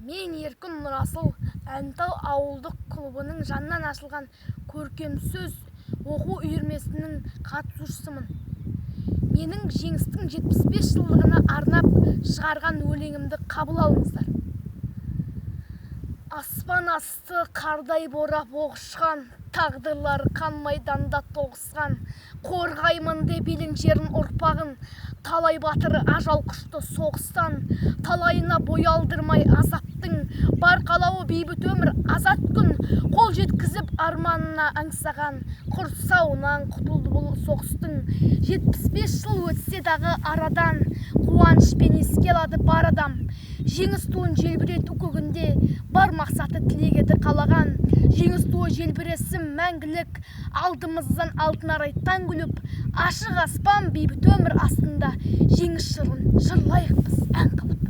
Мен Еркін Нұрасыл Әнтау ауылдық клубының жанынан ашылған көркем сөз оқу үйірмесінің қатысушысымын. Менің жеңістің 75 жылдығына арнап шығарған өлеңімді қабыл алыңыздар. Аспан асты қардай борап оғышқан, тағдырлар қан майданда тоғысқан, қорғаймын деп елін жерін ұрпағын, талай батыр ажал құшты соғыстан, талайына бой алдырмай азаптың, бар қалауы бейбіт өмір азат күн, қол жеткізіп арманына аңсаған, құрсауынан құтылды бұл соғыстың. 75 жыл өтсе дағы арадан, қуанышпен еске алады бар адам. Жеңіс туын желбірету көгінде, бар мақсаты тілек еді қалаған. Жеңіс туы желбіресім мәңгілік, алдымыздан алтын арай таң күліп, ашық аспан бейбіт өмір астында, жеңіс жырын жырлайық біз ән қылып.